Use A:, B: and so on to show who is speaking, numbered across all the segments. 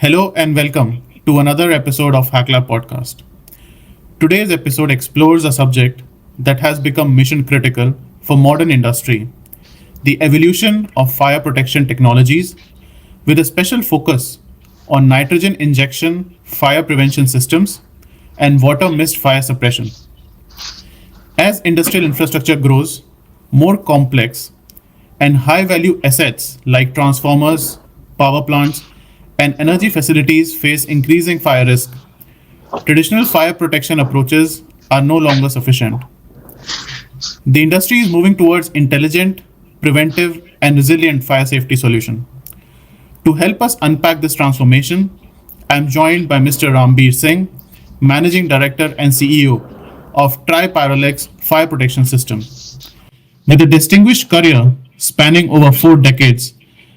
A: Hello and welcome to another episode of Hacklab podcast. Today's episode explores a subject that has become mission critical for modern industry, the evolution of fire protection technologies with a special focus on nitrogen injection fire prevention systems and water mist fire suppression. As industrial infrastructure grows more complex and high value assets like transformers, power plants, and energy facilities face increasing fire risk, traditional fire protection approaches are no longer sufficient. The industry is moving towards intelligent, preventive, and resilient fire safety solution. To help us unpack this transformation, I am joined by Mr. Rambeer Singh, Managing Director and CEO of Tri-Parulex Fire Protection Systems. With a distinguished career spanning over 4 decades,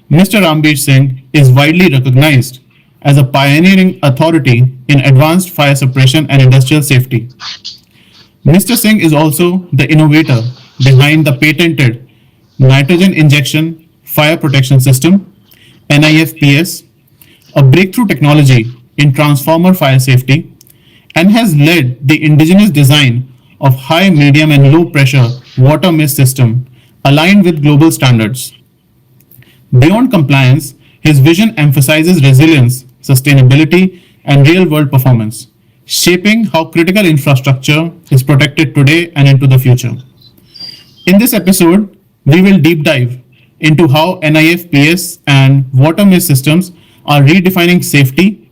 A: Mr. Rambeer Singh is widely recognized as a pioneering authority in advanced fire suppression and industrial safety. Mr. Singh is also the innovator behind the patented nitrogen injection fire protection system (NIFPS), a breakthrough technology in transformer fire safety, and has led the indigenous design of high, medium, and low pressure water mist system aligned with global standards. Beyond compliance, his vision emphasizes resilience, sustainability, and real world performance, shaping how critical infrastructure is protected today and into the future. In this episode, we will deep dive into how NIFPS and water mist systems are redefining safety,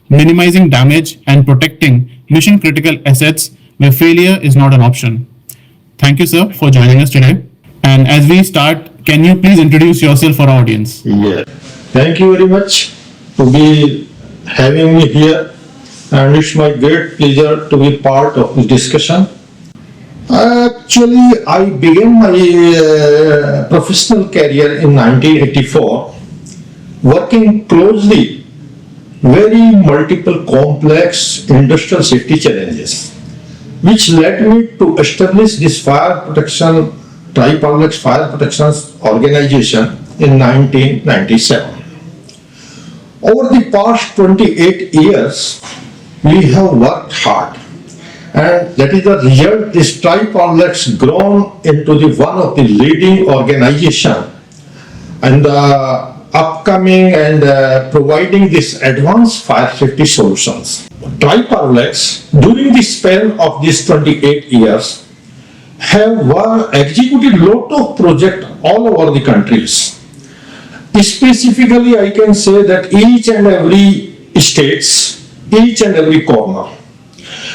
A: minimizing damage, and protecting mission critical assets where failure is not an option. Thank you, sir, for joining us today. And as we start, can you please introduce yourself for our audience?
B: Yeah. Thank you very much to be having me here, and it's my great pleasure to be part of this discussion. Actually, I began my professional career in 1984, working closely very multiple complex industrial safety challenges, which led me to establish this fire protection Tri-Parulex Fire Protection organization in 1997. Over the past 28 years, we have worked hard, and that is the result. This Triparulex grown into the one of the leading organization and upcoming and providing this advanced fire safety solutions. Triparulex, during the span of these 28 years, have executed lot of projects all over the countries. Specifically, I can say that each and every states, each and every corner.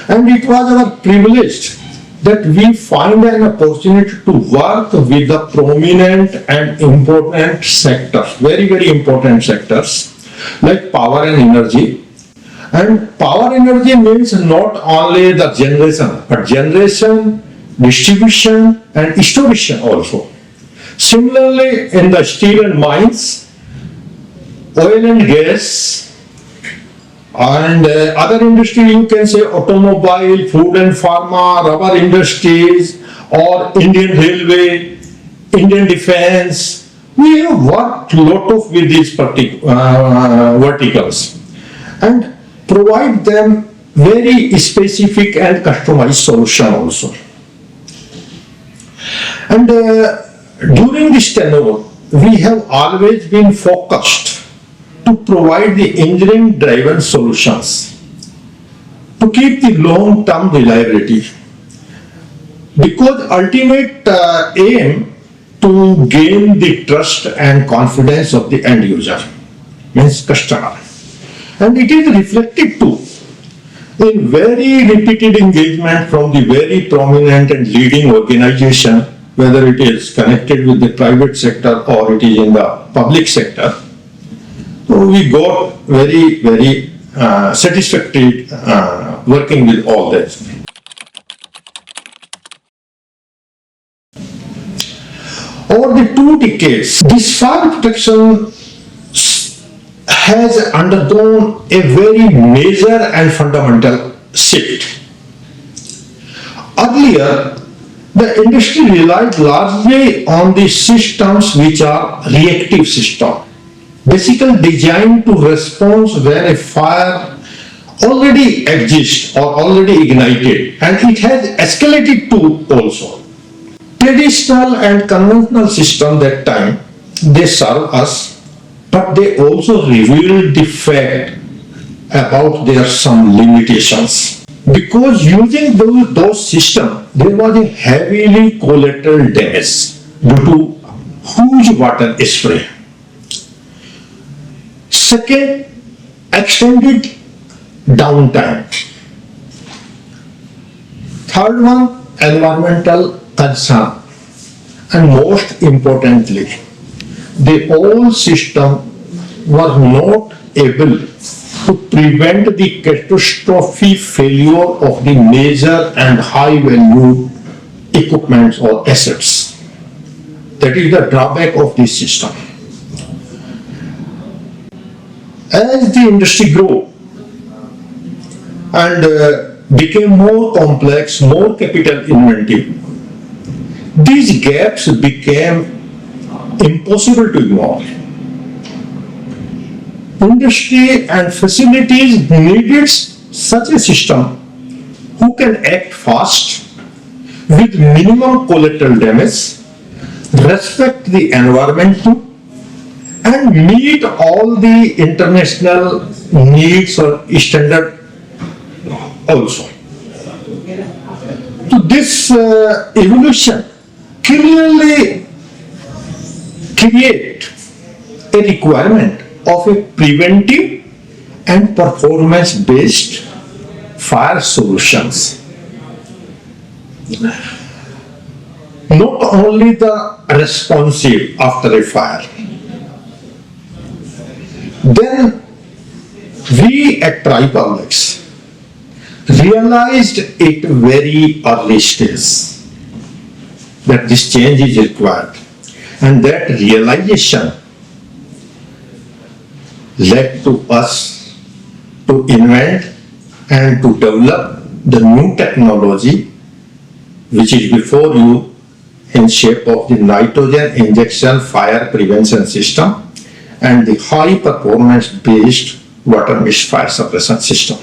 B: And it was our privilege that we find an opportunity to work with the prominent and important sectors, very, very important sectors, like power and energy. And power energy means not only the generation, but generation, distribution, and storage also. Similarly, in the steel and mines, oil and gas, and other industry, you can say automobile, food and pharma, rubber industries, or Indian railway, Indian defense. We have worked a lot of with these verticals and provide them very specific and customized solution also. And during this tenure, we have always been focused to provide the engineering-driven solutions to keep the long-term reliability, because ultimate aim to gain the trust and confidence of the end user, means customer. And it is reflected too in very repeated engagement from the very prominent and leading organization, whether it is connected with the private sector or it is in the public sector. So we got very, very satisfactory working with all that. Over the 2 decades, this fire protection has undergone a very major and fundamental shift. Earlier, the industry relied largely on the systems which are reactive systems, basically designed to respond when a fire already exists or already ignited, and it has escalated too also. Traditional and conventional system that time, they serve us, but they also reveal the fact about their some limitations. Because using those systems, there was a heavily collateral damage due to huge water spray. Second, extended downtime. Third one, environmental concern. And most importantly, the whole system were not able to prevent the catastrophic failure of the major and high value equipment or assets. That is the drawback of this system. As the industry grew and became more complex, more capital intensive, these gaps became impossible to ignore. Industry and facilities needed such a system who can act fast with minimum collateral damage, respect the environment too, and meet all the international needs or standard also. So this evolution clearly create a requirement of a preventive and performance-based fire solutions. Not only the responsive after a fire. Then we at Triparulex realized at a very early stage that this change is required, and that realization led to us to invent and to develop the new technology which is before you in shape of the nitrogen injection fire prevention system and the high performance based water mist fire suppression system.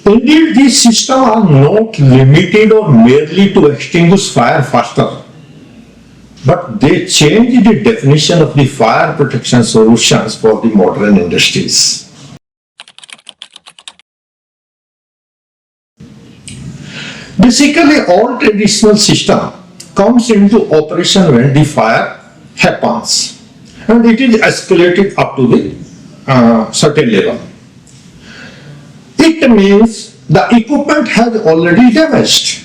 B: Indeed, these systems are not limited or merely to extinguish fire faster, but they change the definition of the fire protection solutions for the modern industries. Basically, all traditional system comes into operation when the fire happens, and it is escalated up to the certain level. It means the equipment has already damaged.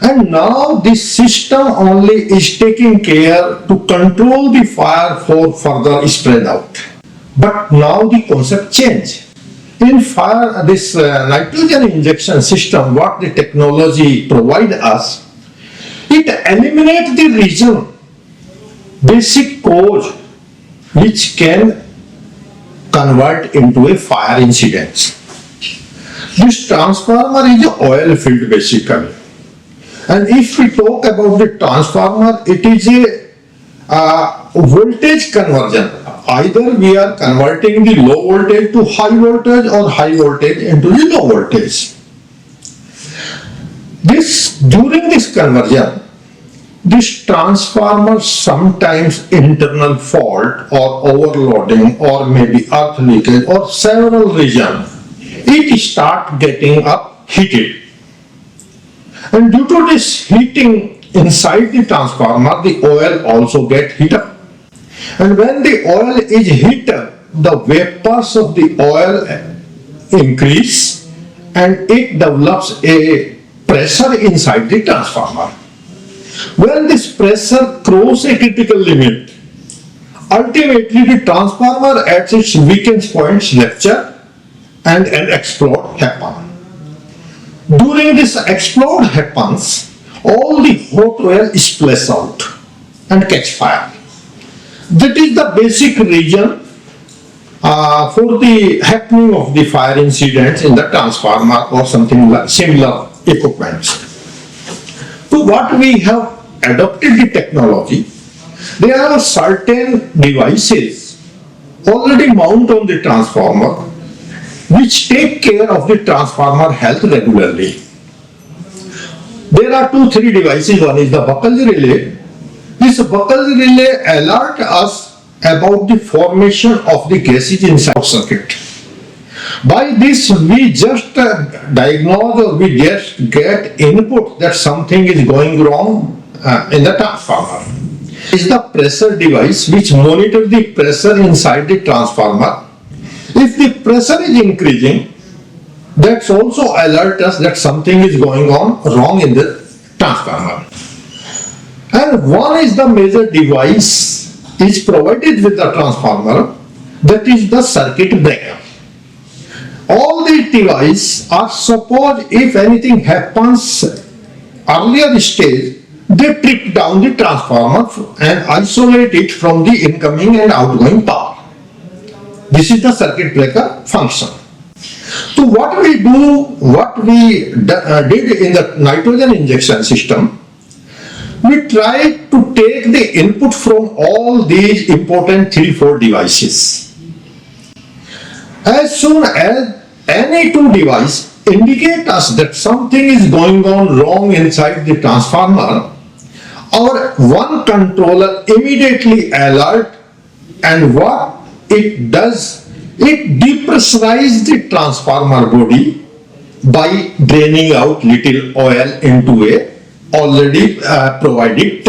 B: And now this system only is taking care to control the fire for further spread out. But now the concept change. In fire, this nitrogen injection system, what the technology provide us, it eliminates the region, basic cause, which can convert into a fire incident. This transformer is an oil field basically. And if we talk about the transformer, it is a voltage conversion. Either we are converting the low voltage to high voltage or high voltage into the low voltage. During this conversion, this transformer sometimes internal fault or overloading or maybe earth leakage or several reasons, it start getting up heated. And due to this heating inside the transformer, the oil also get heated up. And when the oil is heated, the vapors of the oil increase and it develops a pressure inside the transformer. When this pressure crosses a critical limit, ultimately the transformer at its weakest point rupture and an explode happens. During this explode happens, all the hot oil splashes out and catch fire. That is the basic reason for the happening of the fire incidents in the transformer or something like similar equipment. So what we have adopted the technology There are certain devices already mounted on the transformer which take care of the transformer health regularly. There are three devices. One is the buckle relay. This buckle relay alert us about the formation of the gases inside circuit. By this, we just diagnose or we just get input that something is going wrong in the transformer. Is the pressure device which monitors the pressure inside the transformer. If the pressure is increasing, that's also alert us that something is going on wrong in the transformer. And one is the major device is provided with the transformer, that is the circuit breaker. All these devices are suppose if anything happens earlier stage, they trip down the transformer and isolate it from the incoming and outgoing power. This is the circuit breaker function. So what we do, what we did in the nitrogen injection system, we try to take the input from all these important 3-4 devices. As soon as any two devices indicate us that something is going on wrong inside the transformer, our one controller immediately alert, and what it does, it depressurizes the transformer body by draining out little oil into a already provided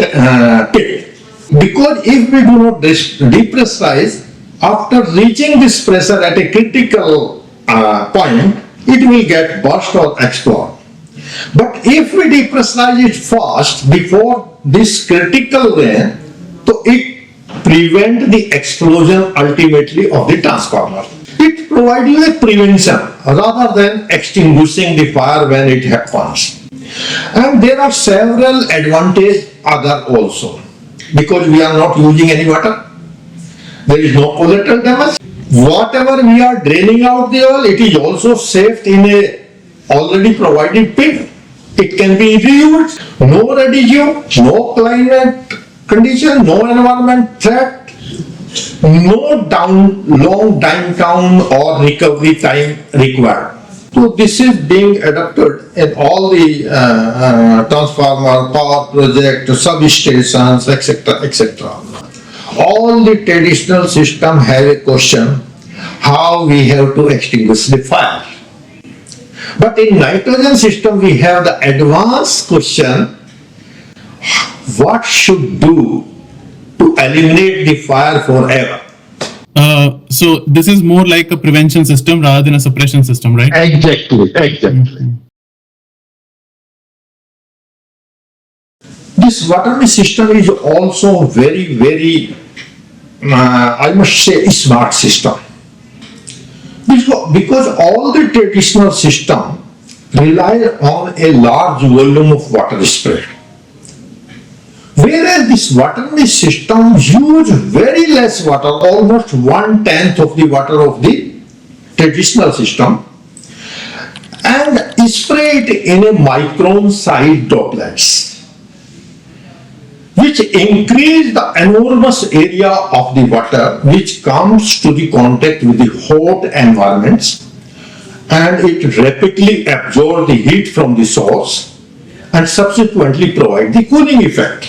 B: pit. Because if we do not depressurize, after reaching this pressure at a critical point, it will get burst or explode. But if we depressurize it fast before this critical range, so it prevents the explosion ultimately of the transformer. It provides you a prevention rather than extinguishing the fire when it happens. And there are several advantages other also, because we are not using any water. There is no collateral damage. Whatever we are draining out the oil, it is also saved in a already provided pit. It can be reused. No residue, no climate condition, no environment threat, no long downtown or recovery time required. So this is being adopted in all the transformer, power project, substations, etc., etc. All the traditional system have a question how we have to extinguish the fire. But in nitrogen system we have the advanced question what should do to eliminate the fire forever.
A: So this is more like a prevention system rather than a suppression system, right?
B: Exactly. This water system is also very, I must say, smart system. Because all the traditional system rely on a large volume of water spread. Whereas this water system use very less water, almost 1/10 of the water of the traditional system, and spray it in a micron-sized droplets, which increase the enormous area of the water which comes to the contact with the hot environments, and it rapidly absorbs the heat from the source and subsequently provide the cooling effect.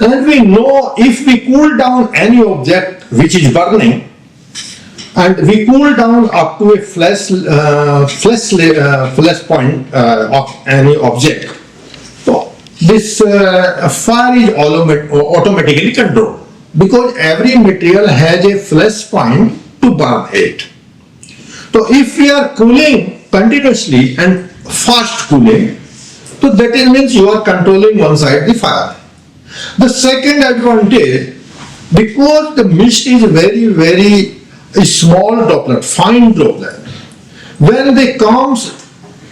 B: And we know if we cool down any object which is burning, and we cool down up to a flash point of any object, so this fire is automatically controlled, because every material has a flash point to burn it. So if we are cooling continuously and fast cooling, so that means you are controlling one side the fire. The second advantage, because the mist is very small droplet, fine droplet, when they comes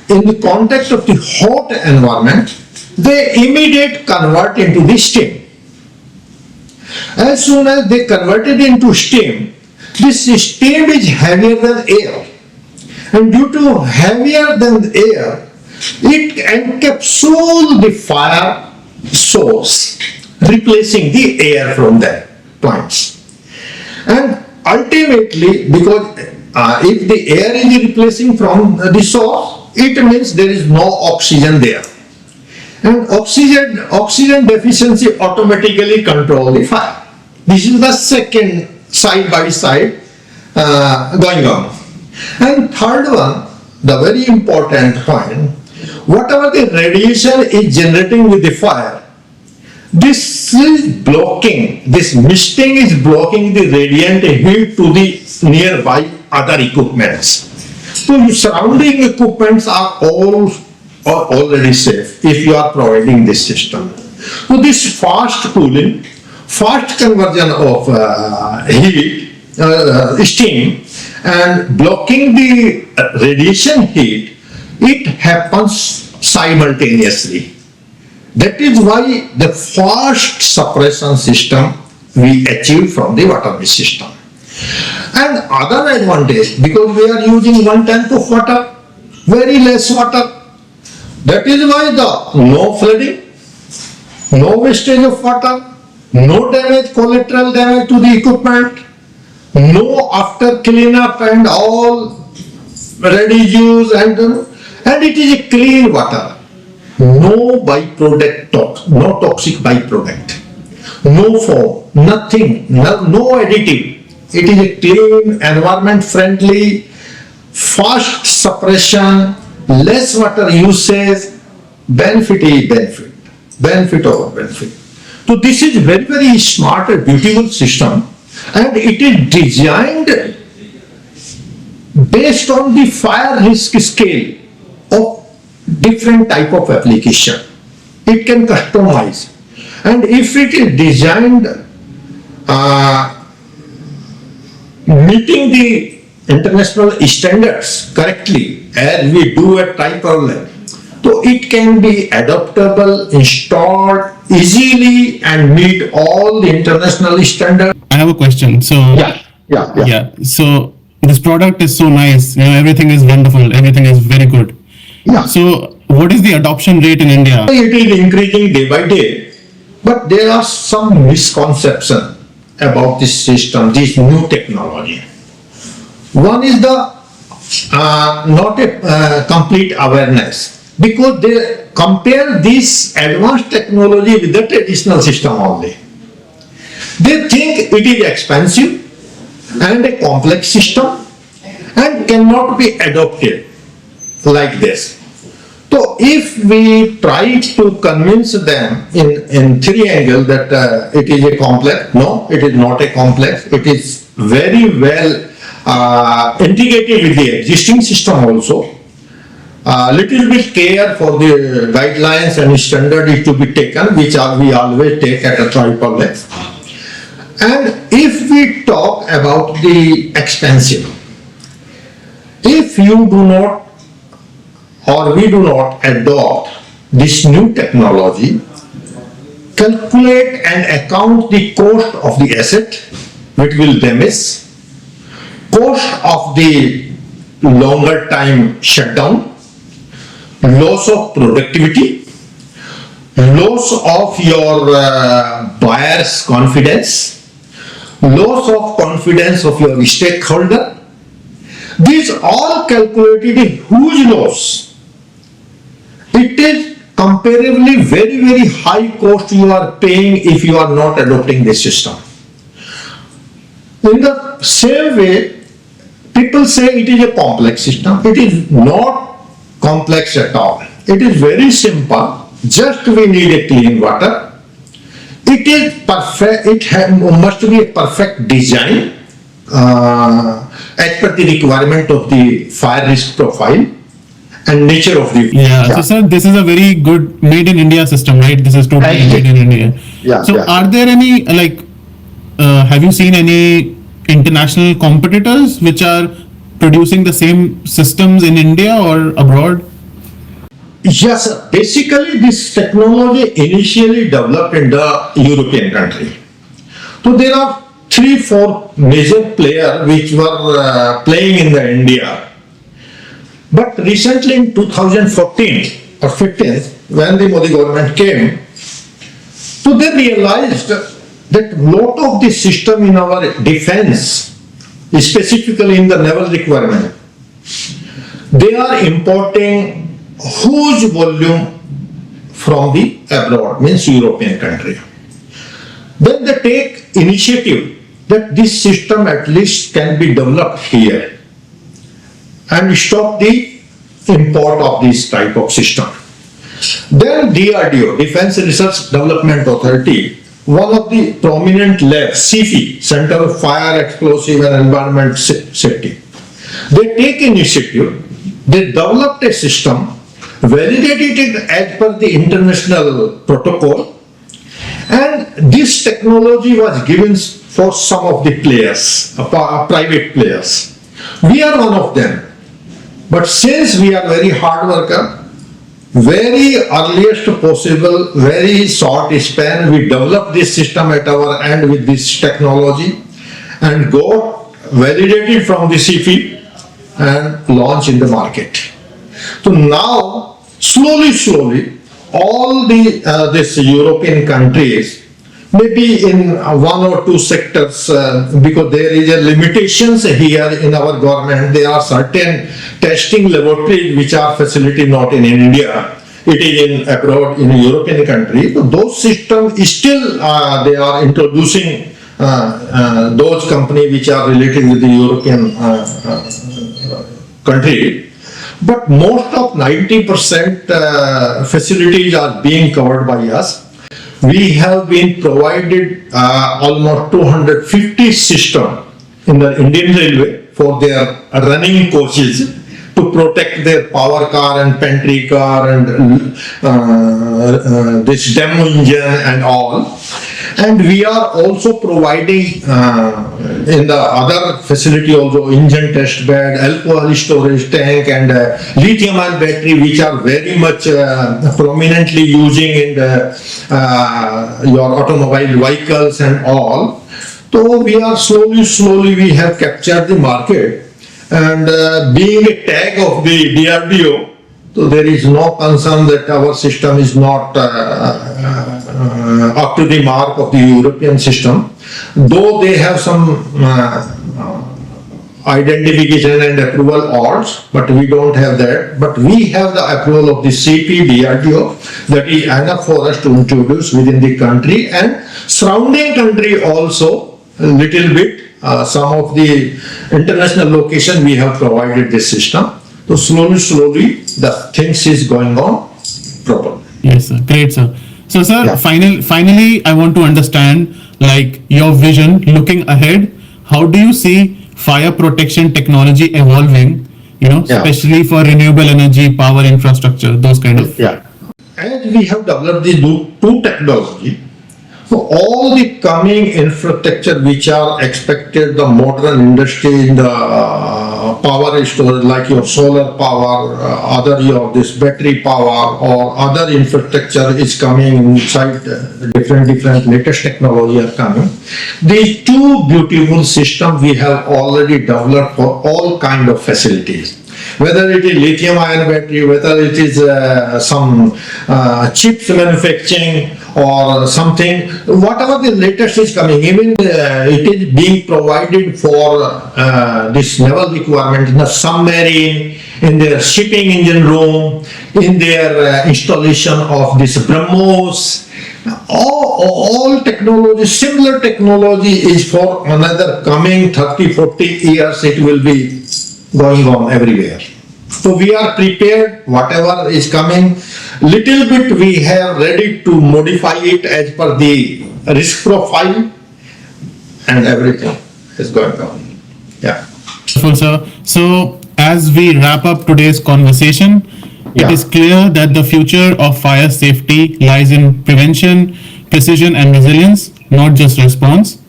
B: in the contact of the hot environment, they immediately convert into the steam. As soon as they convert it into steam, this steam is heavier than air, and due to heavier than air, it encapsulates the fire source replacing the air from the points. And ultimately, because if the air is replacing from the source, it means there is no oxygen there. And oxygen deficiency automatically control the fire. This is the second side by side going on. And third one, the very important point, whatever the radiation is generating with the fire, this is blocking, this misting is blocking the radiant heat to the nearby other equipments. So your surrounding equipments are already safe if you are providing this system. So this fast cooling, fast conversion of heat, steam, and blocking the radiation heat, it happens simultaneously. That is why the fast suppression system we achieve from the water system. And other advantage, because we are using 1/10 of water, very less water. That is why the no flooding, no wastage of water, no damage, collateral damage to the equipment, no after cleanup and all residues, and it is a clean water. No byproduct, no toxic byproduct, no foam, nothing, no additive. It is a clean, environment friendly, fast suppression, less water usage, benefit over benefit. So this is very smart and beautiful system, and it is designed based on the fire risk scale of different type of application. It can customize, and if it is designed meeting the international standards correctly, as we do at Tri-Parulex, so it can be adaptable, installed easily, and meet all the international standards.
A: I have a question. So yeah. So this product is so nice. Everything is wonderful. Everything is very good.
B: Yeah.
A: So what is the adoption rate in India?
B: It is increasing day by day, but there are some misconceptions about this system, this new technology. One is the not a complete awareness, because they compare this advanced technology with the traditional system only. They think it is expensive and a complex system and cannot be adopted like this. So if we try to convince them in three angles that it is a complex, no, it is not a complex, it is very well integrated with the existing system also. Little bit care for the guidelines and standard is to be taken, which we always take at a Triparulex. And if we talk about the expensive, if you do not or we do not adopt this new technology, calculate and account the cost of the asset which will damage, cost of the longer time shutdown, loss of productivity, loss of your buyer's confidence, loss of confidence of your stakeholder. These all calculated a huge loss. It is comparably very high cost you are paying if you are not adopting this system. In the same way, people say it is a complex system. It is not complex at all. It is very simple. Just we need a clean water. It is perfect. Must be a perfect design as per the requirement of the fire risk profile and nature of the.
A: So sir, this is a very good made in India system, right? This is totally made in India. So are there any have you seen any international competitors which are producing the same systems in India or abroad?
B: Yes, sir. Basically this technology initially developed in the European country. So there are 3-4 major players which were playing in the India. But recently in 2014 or 15, when the Modi government came, So they realized that lot of the system in our defense, specifically in the naval requirement, they are importing huge volume from the abroad, means European country. Then they take initiative that this system at least can be developed here and stop the import of this type of system. Then DRDO, Defense Research Development Authority, one of the prominent labs, CFE, Center of Fire, Explosive and Environment Safety, they take initiative, they developed a system, validated it as per the international protocol, and this technology was given for some of the players, private players. We are one of them. But since we are very hard worker, very earliest possible, very short span, we develop this system at our end with this technology and go validated from the CFE and launch in the market. So now, slowly, all these European countries, maybe in one or two sectors, because there is a limitations here in our government, there are certain testing laboratories which are facility not in India, it is in abroad in a European country. So those systems still they are introducing those companies which are related with the European country. But most of 90% facilities are being covered by us. We have been provided almost 250 systems in the Indian Railway for their running coaches to protect their power car and pantry car and this demo engine and all. And we are also providing in the other facility also engine test bed, alcohol storage tank and lithium ion battery, which are very much prominently using in the, your automobile vehicles and all. So we are slowly we have captured the market, and being a tag of the DRDO, so there is no concern that our system is not up to the mark of the European system, though they have some identification and approval odds, but we don't have that. But we have the approval of the CP DRDO, that is enough for us to introduce within the country and surrounding country also a little bit. Some of the international location we have provided this system. So slowly the things is going on properly.
A: Yes, sir. Great, sir. So, sir,
B: Yeah.
A: finally, I want to understand, like, your vision looking ahead. How do you see fire protection technology evolving?
B: Yeah.
A: Especially for renewable energy, power infrastructure, those kind of.
B: Yeah. As we have developed the two technology, so all the coming infrastructure which are expected, the modern industry in the power storage, like your solar power, other your this battery power or other infrastructure is coming inside, different latest technology are coming. These two beautiful systems we have already developed for all kind of facilities. Whether it is lithium ion battery, whether it is some chips manufacturing or something, whatever the latest is coming, even it is being provided for this naval requirement in the submarine, in their shipping engine room, in their installation of this BrahMos. All technology, similar technology is for another coming 30-40 years, it will be going on everywhere. So we are prepared, whatever is coming, little bit we have ready to modify it as per the risk profile, and everything is going on. Yeah.
A: Wonderful, sir. So, as we wrap up today's conversation,
B: Yeah.
A: it is clear that the future of fire safety lies in prevention, precision, and resilience, not just response.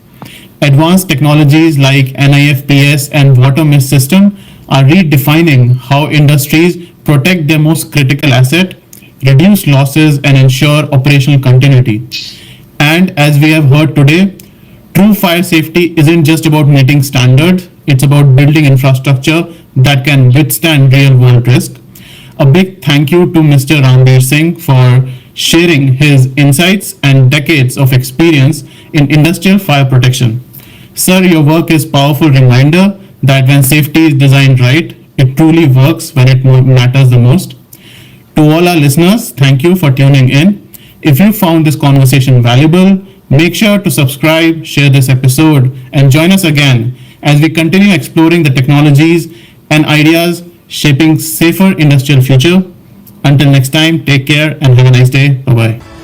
A: Advanced technologies like NIFPS and water mist system are redefining how industries protect their most critical asset, reduce losses, and ensure operational continuity. And as we have heard today, true fire safety isn't just about meeting standards, it's about building infrastructure that can withstand real world risk. A big thank you to Mr. Rambeer Singh for sharing his insights and decades of experience in industrial fire protection. Sir, your work is a powerful reminder that when safety is designed right, it truly works when it matters the most. To all our listeners, thank you for tuning in. If you found this conversation valuable, make sure to subscribe, share this episode, and join us again as we continue exploring the technologies and ideas shaping safer industrial future. Until next time, take care and have a nice day. Bye bye.